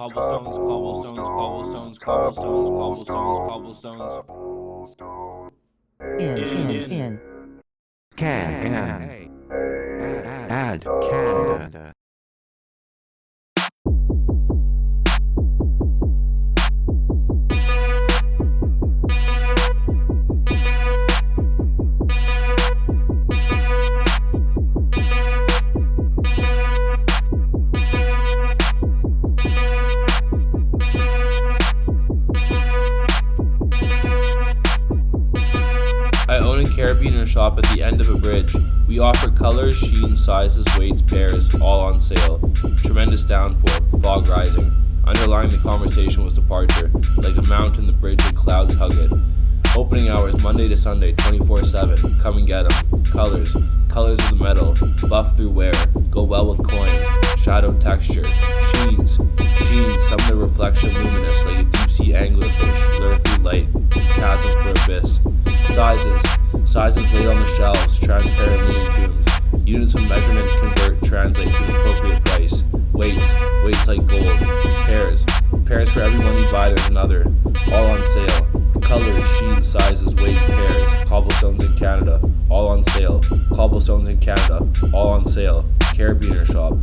Cobblestones, cobblestones, cobblestones, cobblestones, cobblestones, cobblestones. In. Add Canada. I own a Carabiner Shop at the end of a bridge. We offer colors, sheens, sizes, weights, pairs, all on sale. Tremendous downpour, fog rising. Underlying the conversation was departure. Like a mountain, the bridge and clouds hug it. Opening hours Monday to Sunday, 24/7. Come and get them. Colors of the metal. Buff through wear. Go well with coin. Shadow texture. Sheens. Some of the reflection luminous, like a deep sea anglerfish. Lure through light. Chasm for abyss. Sizes laid on the shelves, transparently entombed. Units of measurement convert, translate to the appropriate price. Weights like gold. Pairs for every one you buy, there's another. All on sale. Colors, sheens, sizes, weights, pairs. Cobblestones in Canada, all on sale. Cobblestones in Canada, all on sale. Carabiner Shop.